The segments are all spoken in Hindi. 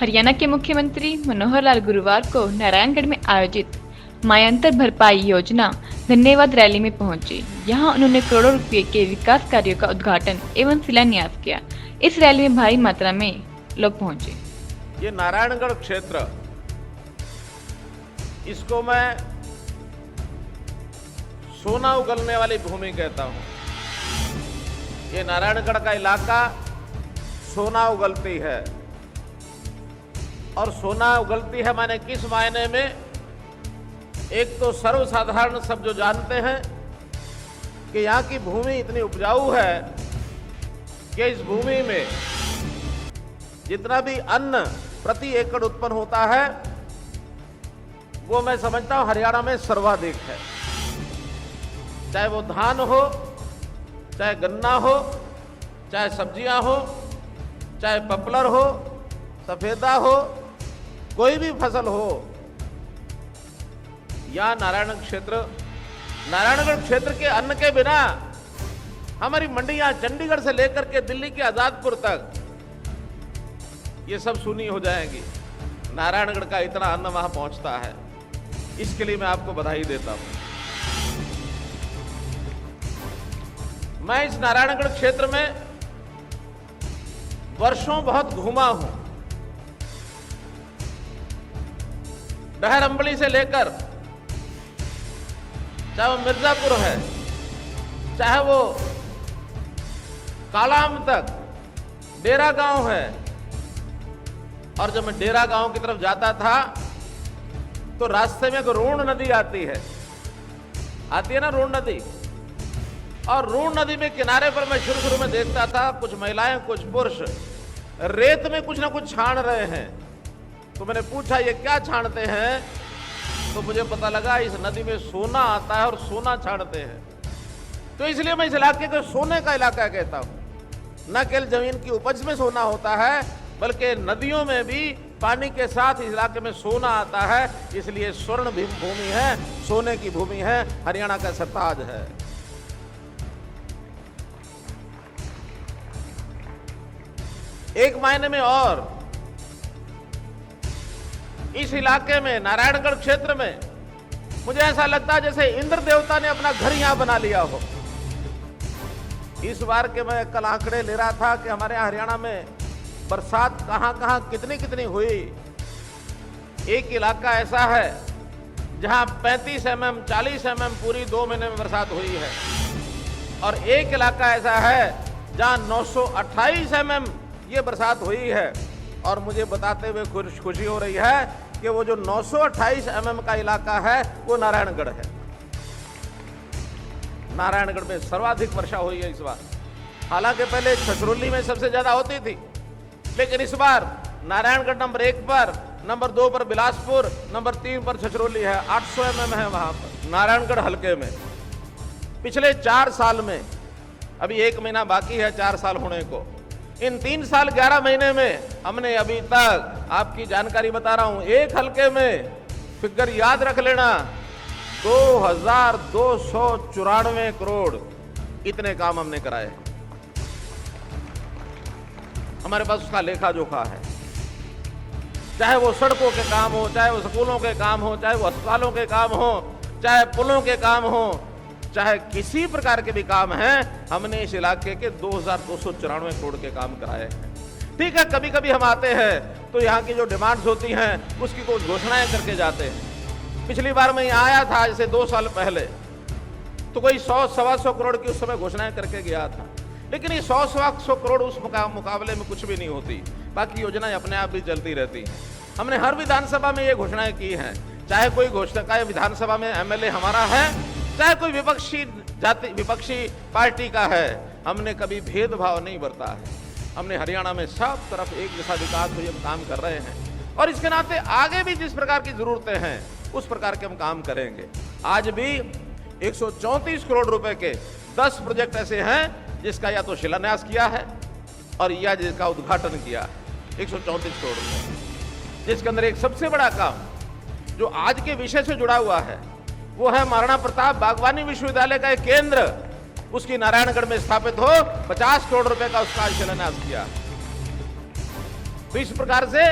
हरियाणा के मुख्यमंत्री मनोहर लाल गुरुवार को नारायणगढ़ में आयोजित मायांतर भरपाई योजना धन्यवाद रैली में पहुंचे। यहां उन्होंने करोड़ों रुपए के विकास कार्यों का उद्घाटन एवं शिलान्यास किया। इस रैली में भारी मात्रा में लोग पहुंचे। ये नारायणगढ़ क्षेत्र, इसको मैं सोना उगलने वाली भूमि कहता हूं। ये नारायणगढ़ का इलाका सोना उगलती है। और सोना उगलती है माने किस मायने में? एक तो सर्वसाधारण सब जो जानते हैं कि यहाँ की भूमि इतनी उपजाऊ है कि इस भूमि में जितना भी अन्न प्रति एकड़ उत्पन्न होता है वो मैं समझता हूं हरियाणा में सर्वाधिक है। चाहे वो धान हो, चाहे गन्ना हो, चाहे सब्जियां हो, चाहे पपलर हो, सफेदा हो, कोई भी फसल हो। या नारायणगढ़ क्षेत्र के अन्न के बिना हमारी मंडियां चंडीगढ़ से लेकर के दिल्ली के आजादपुर तक ये सब शून्य हो जाएंगी। नारायणगढ़ का इतना अन्न वहां पहुंचता है, इसके लिए मैं आपको बधाई देता हूं। मैं इस नारायणगढ़ क्षेत्र में वर्षों बहुत घूमा हूं। डहर अम्बली से लेकर चाहे वो मिर्जापुर है, चाहे वो कालाम तक, डेरा गांव है। और जब मैं डेरा गांव की तरफ जाता था तो रास्ते में एक रोण नदी आती है ना रोण नदी। और रोण नदी में किनारे पर मैं शुरू में देखता था कुछ महिलाएं, कुछ पुरुष रेत में कुछ ना कुछ छान रहे हैं। तो मैंने पूछा ये क्या छानते हैं? तो मुझे पता लगा इस नदी में सोना आता है और सोना छानते हैं। तो इसलिए मैं इस इलाके को सोने का इलाका कहता हूं। न केवल जमीन की उपज में सोना होता है बल्कि नदियों में भी पानी के साथ इस इलाके में सोना आता है। इसलिए स्वर्ण भूमि है, सोने की भूमि है, हरियाणा का सरताज है। एक मायने में और इस इलाके में नारायणगढ़ क्षेत्र में मुझे ऐसा लगता है जैसे इंद्र देवता ने अपना घर यहां बना लिया हो। इस बार के मैं कल आंकड़े ले रहा था कि हमारे यहां हरियाणा में बरसात कहां कितनी हुई। एक इलाका ऐसा है जहां 35 mm 40 mm पूरी 2 महीने में बरसात हुई है। और एक इलाका ऐसा है जहां 928 mm ये बरसात हुई है। और मुझे बताते हुए खुशी हो रही है कि वो जो 928 mm का इलाका है वो नारायणगढ़ है। नारायणगढ़ में सर्वाधिक वर्षा हुई है इस बार। हालांकि पहले छछरौली में सबसे ज्यादा होती थी, लेकिन इस बार नारायणगढ़ नंबर 1 पर, नंबर 2 पर बिलासपुर, नंबर 3 पर छछरौली है। 800 mm है वहां पर नारायणगढ़ हल्के में। पिछले 4 साल में, अभी 1 महीना बाकी है 4 साल होने को, इन 3 साल 11 महीने में हमने अभी तक, आपकी जानकारी बता रहा हूं, एक हल्के में फिगर याद रख लेना, 2294 करोड़ इतने काम हमने कराए। हमारे पास उसका लेखा जोखा है। चाहे वो सड़कों के काम हो, चाहे वो स्कूलों के काम हो, चाहे वो अस्पतालों के काम हो, चाहे पुलों के काम हो, चाहे किसी प्रकार के भी काम हैं, हमने इस इलाके के 2294 करोड़ के काम कराए हैं। ठीक है, कभी कभी हम आते हैं तो यहाँ की जो डिमांड्स होती हैं उसकी कुछ घोषणाएं करके जाते हैं। पिछली बार मैं यहाँ आया था जैसे 2 साल पहले, तो कोई 100-125 करोड़ की उस समय घोषणाएं करके गया था। लेकिन ये 100-125 करोड़ उस मुकाबले में कुछ भी नहीं होती। बाकी योजनाएं अपने आप भी चलती रहती हैं। हमने हर विधानसभा में ये घोषणाएं की हैं। चाहे कोई घोषणा विधानसभा में एमएलए हमारा है, चाहे कोई विपक्षी पार्टी का है, हमने कभी भेदभाव नहीं बरता है। हमने हरियाणा में सब तरफ एक जैसा विकास हुए हम काम कर रहे हैं और इसके नाते आगे भी जिस प्रकार की जरूरतें हैं उस प्रकार के हम काम करेंगे। आज भी 134 करोड़ रुपए के 10 प्रोजेक्ट ऐसे हैं जिसका या तो शिलान्यास किया है और या जिसका उद्घाटन किया है। 134 करोड़ रुपए, जिसके अंदर एक सबसे बड़ा काम जो आज के विषय से जुड़ा हुआ है वो है महाराणा प्रताप बागवानी विश्वविद्यालय का एक केंद्र, उसकी नारायणगढ़ में स्थापित हो, 50 करोड़ रुपए का उसका शिलान्यास किया। तो इस प्रकार से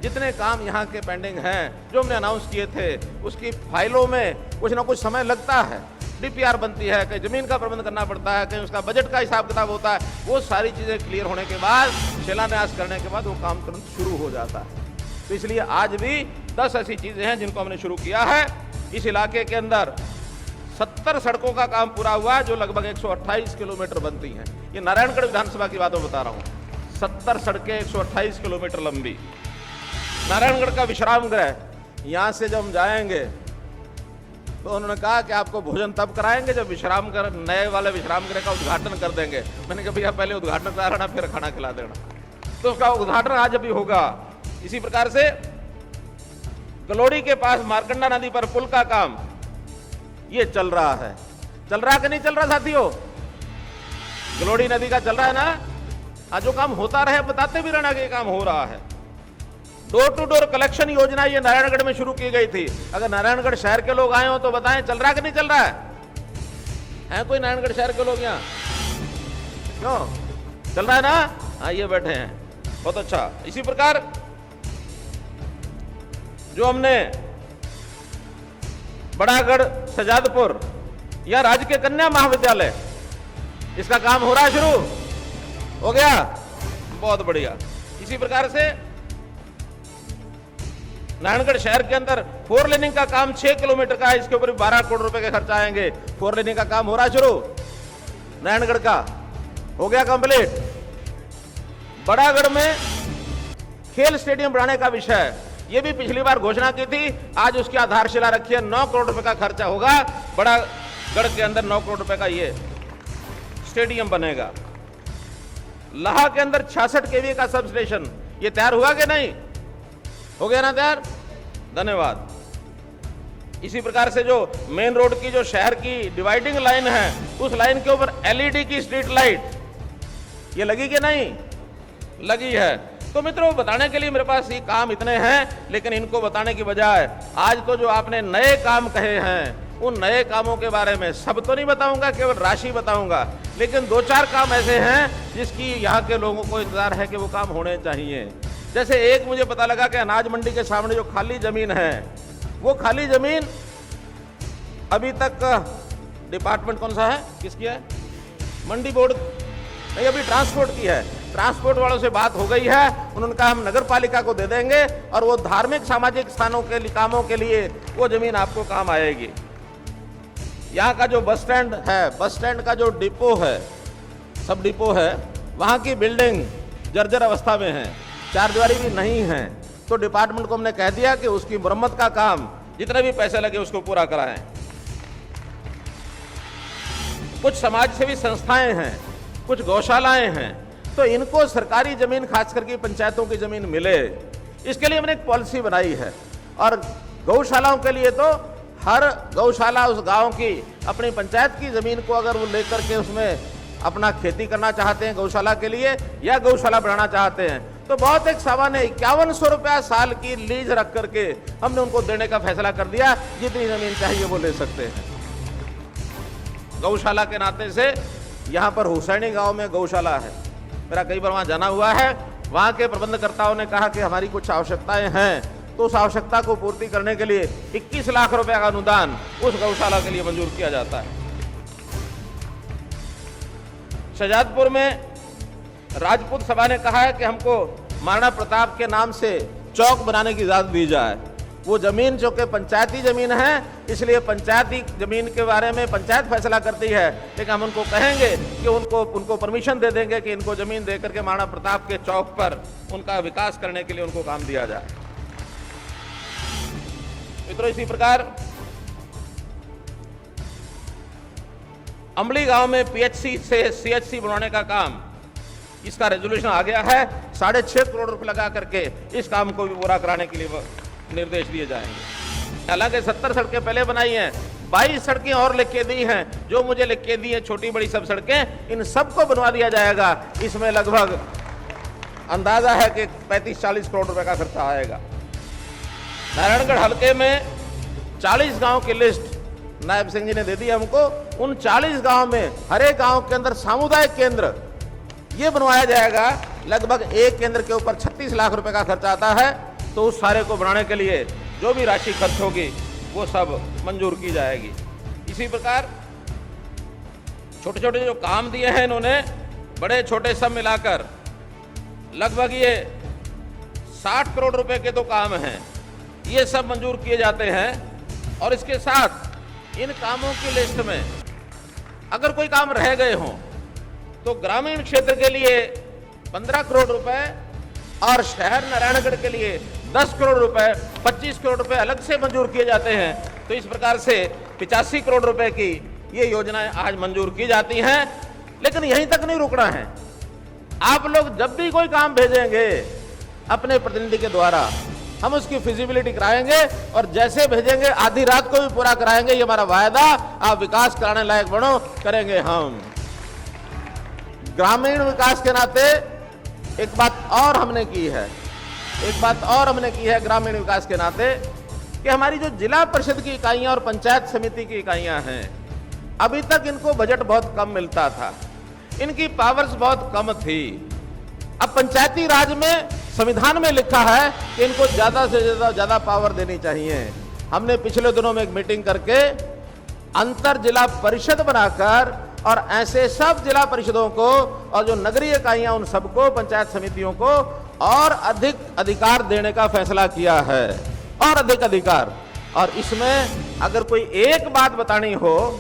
जितने काम यहाँ के पेंडिंग हैं, जो हमने अनाउंस किए थे, उसकी फाइलों में कुछ ना कुछ समय लगता है। डीपीआर बनती है, कहीं जमीन का प्रबंध करना पड़ता है, कहीं उसका बजट का हिसाब किताब होता है। वो सारी चीज़ें क्लियर होने के बाद, शिलान्यास करने के बाद वो काम तुरंत शुरू हो जाता है। तो इसलिए आज भी 10 ऐसी चीज़ें हैं जिनको हमने शुरू किया है। इस इलाके के अंदर 70 सड़कों का काम पूरा हुआ है, जो लगभग 128 किलोमीटर बनती हैं। ये नारायणगढ़ विधानसभा की बात मैं बता रहा हूँ। 70 सड़कें 128 किलोमीटर लंबी। नारायणगढ़ का विश्राम गृह, यहाँ से जब हम जाएंगे तो उन्होंने कहा कि आपको भोजन तब कराएंगे जब विश्राम कर नए वाले विश्राम गृह का उद्घाटन कर देंगे। मैंने कहा भैया पहले उद्घाटन करा लेना, फिर खाना खिला देना। तो उसका उद्घाटन आज अभी होगा। इसी प्रकार से गलोड़ी के पास मार्कंडा नदी पर पुल का काम ये चल रहा है। चल रहा कि नहीं चल रहा साथियों? गलोड़ी नदी का चल रहा है ना। आज जो काम होता रहे बताते भी रहना कि काम हो रहा है। डोर टू डोर कलेक्शन योजना ये नारायणगढ़ में शुरू की गई थी। अगर नारायणगढ़ शहर के लोग आए हो तो बताएं चल रहा कि नहीं चल रहा है कोई नारायणगढ़ शहर के लोग यहाँ? क्यों चल रहा है ना? हाँ, ये बैठे हैं, बहुत अच्छा। इसी प्रकार जो हमने बड़ागढ़ सजादपुर या राजकीय कन्या महाविद्यालय, इसका काम हो रहा है, शुरू हो गया, बहुत बढ़िया। इसी प्रकार से नारायणगढ़ शहर के अंदर 4 लेनिंग का काम 6 किलोमीटर का है, इसके ऊपर 12 करोड़ रुपए के खर्च आएंगे। 4 लेनिंग का काम हो रहा है शुरू, नारायणगढ़ का हो गया कंप्लीट। बड़ागढ़ में खेल स्टेडियम बनाने का विषय, ये भी पिछली बार घोषणा की थी, आज उसकी आधारशिला रखी है। 9 करोड़ रुपए का खर्चा होगा बड़ागढ़ के अंदर। 9 करोड़ रुपए का ये स्टेडियम बनेगा। लाहा के अंदर 66 केवी का सब स्टेशन, ये तैयार हुआ कि नहीं? हो गया ना तैयार? धन्यवाद। इसी प्रकार से जो मेन रोड की जो शहर की डिवाइडिंग लाइन है, उस लाइन के ऊपर एलईडी की स्ट्रीट लाइट ये लगी कि नहीं? लगी है। तो मित्रों, बताने के लिए मेरे पास ये काम इतने हैं, लेकिन इनको बताने की बजाय आज तो जो आपने नए काम कहे हैं, उन नए कामों के बारे में सब तो नहीं बताऊंगा, केवल राशि बताऊंगा, लेकिन 2-4 काम ऐसे हैं जिसकी यहाँ के लोगों को इंतजार है कि वो काम होने चाहिए। जैसे एक मुझे पता लगा कि अनाज मंडी के सामने जो खाली जमीन है, वो खाली जमीन अभी तक डिपार्टमेंट कौन सा है, किसकी है? मंडी बोर्ड नहीं, अभी ट्रांसपोर्ट की है। ट्रांसपोर्ट वालों से बात हो गई है, उन्होंने कहा हम नगर पालिका को दे देंगे और वो धार्मिक सामाजिक स्थानों के लिए कामों के लिए वो जमीन आपको काम आएगी। यहाँ का जो बस स्टैंड है, बस स्टैंड का जो डिपो है, सब डिपो है, वहाँ की बिल्डिंग जर्जर अवस्था में है, चारदीवारी भी नहीं है। तो डिपार्टमेंट को हमने कह दिया कि उसकी मरम्मत का काम जितने भी पैसे लगे उसको पूरा कराएं। कुछ समाज सेवी संस्थाएं हैं, कुछ गौशालाएं हैं, तो इनको सरकारी जमीन, खास करके पंचायतों की जमीन मिले, इसके लिए हमने एक पॉलिसी बनाई है। और गौशालाओं के लिए तो हर गौशाला उस गांव की अपनी पंचायत की जमीन को अगर वो लेकर के उसमें अपना खेती करना चाहते हैं गौशाला के लिए, या गौशाला बनाना चाहते हैं, तो बहुत एक सामान्य 5100 रुपया साल की लीज रख करके हमने उनको देने का फैसला कर दिया। जितनी जमीन चाहिए वो ले सकते हैं। गौशाला के नाते से यहाँ पर हुसैनी गांव में गौशाला है, मेरा कई बार वहाँ जाना हुआ है। वहाँ के प्रबंधकर्ताओं ने कहा कि हमारी कुछ आवश्यकताएं हैं, तो उस आवश्यकता को पूर्ति करने के लिए 21 लाख रुपए का अनुदान उस गौशाला के लिए मंजूर किया जाता है। शहजादपुर में राजपूत सभा ने कहा है कि हमको महाराणा प्रताप के नाम से चौक बनाने की इजाजत दी जाए। वो जमीन जो कि पंचायती जमीन है, इसलिए पंचायती जमीन के बारे में पंचायत फैसला करती है, लेकिन हम उनको कहेंगे कि उनको परमिशन दे देंगे कि इनको जमीन दे करके महाराणा प्रताप के चौक पर उनका विकास करने के लिए उनको काम दिया जाए। मित्रों, इसी प्रकार अमली गांव में पीएचसी से सीएचसी बनाने का काम, इसका रेजोल्यूशन आ गया है। 6.5 करोड़ रुपए लगा करके इस काम को भी पूरा कराने के लिए निर्देश दिए जाएंगे। हालांकि 70 सड़कें पहले बनाई हैं, 22 सड़कें और लिख के दी हैं, जो मुझे लिख के दी हैं छोटी बड़ी सब सड़कें, इन सबको बनवा दिया जाएगा। इसमें लगभग अंदाजा है कि 35-40 करोड़ रुपए का खर्चा आएगा। नारायणगढ़ हल्के में 40 गांव की लिस्ट नायब सिंह जी ने दे दी हमको। उन 40 गांव में हर एक गांव के अंदर सामुदायिक केंद्र ये बनवाया जाएगा। लगभग एक केंद्र के ऊपर 36 लाख रुपए का खर्चा आता है। तो उस सारे को बनाने के लिए जो भी राशि खर्च होगी वो सब मंजूर की जाएगी। इसी प्रकार छोटे छोटे जो काम दिए हैं इन्होंने, बड़े छोटे सब मिलाकर लगभग ये 60 करोड़ रुपए के तो काम हैं, ये सब मंजूर किए जाते हैं। और इसके साथ इन कामों की लिस्ट में अगर कोई काम रह गए हों तो ग्रामीण क्षेत्र के लिए 15 करोड़ रुपए और शहर नारायणगढ़ के लिए 10 करोड़ रुपए, 25 करोड़ रुपए अलग से मंजूर किए जाते हैं। तो इस प्रकार से 85 करोड़ रुपए की ये योजनाएं आज मंजूर की जाती हैं। लेकिन यहीं तक नहीं रुकना है, आप लोग जब भी कोई काम भेजेंगे अपने प्रतिनिधि के द्वारा, हम उसकी फिजिबिलिटी कराएंगे और जैसे भेजेंगे आधी रात को भी पूरा कराएंगे। ये हमारा वायदा, आप विकास कराने लायक बनो, करेंगे हम। ग्रामीण विकास के नाते एक बात और हमने की है, ग्रामीण विकास के नाते, कि हमारी जो जिला परिषद की इकाइयां और पंचायत समिति की इकाइयां हैं, अभी तक इनको बजट बहुत कम मिलता था, इनकी पावर्स बहुत कम थी। अब पंचायती राज में संविधान में लिखा है कि इनको ज्यादा से ज्यादा पावर देनी चाहिए। हमने पिछले दिनों में एक मीटिंग करके अंतर जिला परिषद बनाकर और ऐसे सब जिला परिषदों को और जो नगरीय इकाइयां उन सबको, पंचायत समितियों को और अधिक अधिकार देने का फैसला किया है, और अधिक अधिकार। और इसमें अगर कोई एक बात बतानी हो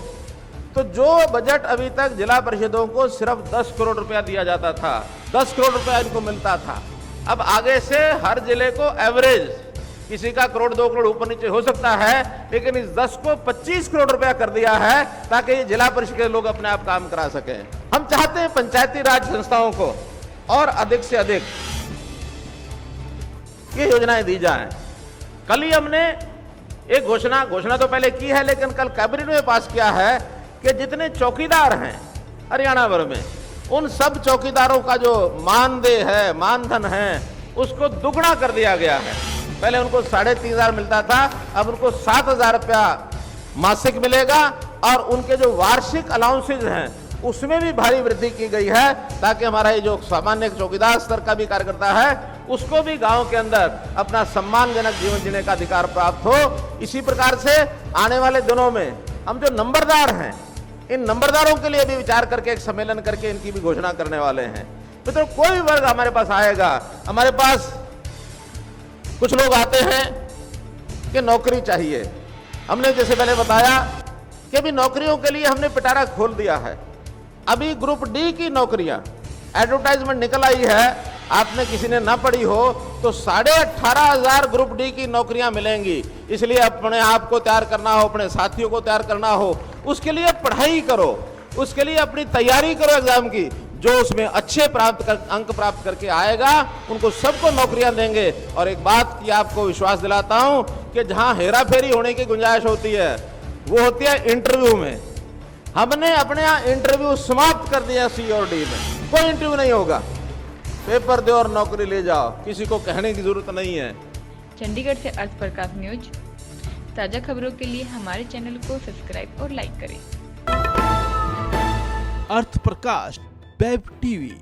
तो जो बजट अभी तक जिला परिषदों को सिर्फ 10 करोड़ रुपया दिया जाता था, 10 करोड़ रुपया इनको मिलता था, अब आगे से हर जिले को एवरेज, किसी का करोड़ 2 करोड़ ऊपर नीचे हो सकता है, लेकिन इस 10 को 25 करोड़ रुपया कर दिया है ताकि ये जिला परिषद के लोग अपने आप काम करा सकें। हम चाहते हैं पंचायती राज संस्थाओं को और अधिक से अधिक ये योजनाएं दी जाएं। कल ही हमने एक घोषणा तो पहले की है, लेकिन कल कैबिनेट में पास किया है कि जितने चौकीदार हैं हरियाणा भर में, उन सब चौकीदारों का जो मानदेय है, मानधन है, उसको दुगना कर दिया गया है। पहले उनको 3,500 मिलता था, अब उनको 7,000 रुपया मासिक मिलेगा, और उनके जो वार्षिक अलाउंसेज हैं उसमें भी भारी वृद्धि की गई है, ताकि हमारा ये जो सामान्य चौकीदार स्तर का भी कार्यकर्ता है उसको भी गांव के अंदर अपना सम्मानजनक जीवन जीने का अधिकार प्राप्त हो। इसी प्रकार से आने वाले दिनों में हम जो नंबरदार हैं, इन नंबरदारों के लिए भी विचार करके एक सम्मेलन करके इनकी भी घोषणा करने वाले हैं। मित्रों, कोई वर्ग हमारे पास आएगा, हमारे पास कुछ लोग आते हैं कि नौकरी चाहिए। हमने जैसे पहले बताया कि अभी नौकरियों के लिए हमने पिटारा खोल दिया है। अभी ग्रुप डी की नौकरियां, एडवर्टाइजमेंट निकल आई है, आपने किसी ने ना पढ़ी हो तो 18,500 ग्रुप डी की नौकरियां मिलेंगी। इसलिए अपने आप को तैयार करना हो, अपने साथियों को तैयार करना हो, उसके लिए पढ़ाई करो, उसके लिए अपनी तैयारी करो एग्जाम की। जो उसमें अच्छे अंक प्राप्त करके आएगा उनको सबको नौकरियां देंगे। और एक बात की आपको विश्वास दिलाता हूं कि जहां हेरा फेरी होने की गुंजाइश होती है वो होती है इंटरव्यू में। हमने अपने यहाँ इंटरव्यू समाप्त कर दिया, सी और डी में कोई इंटरव्यू नहीं होगा, पेपर दो और नौकरी ले जाओ, किसी को कहने की जरूरत नहीं है। चंडीगढ़ से अर्थ प्रकाश न्यूज, ताज़ा खबरों के लिए हमारे चैनल को सब्सक्राइब और लाइक करें। अर्थ प्रकाश वेब टीवी।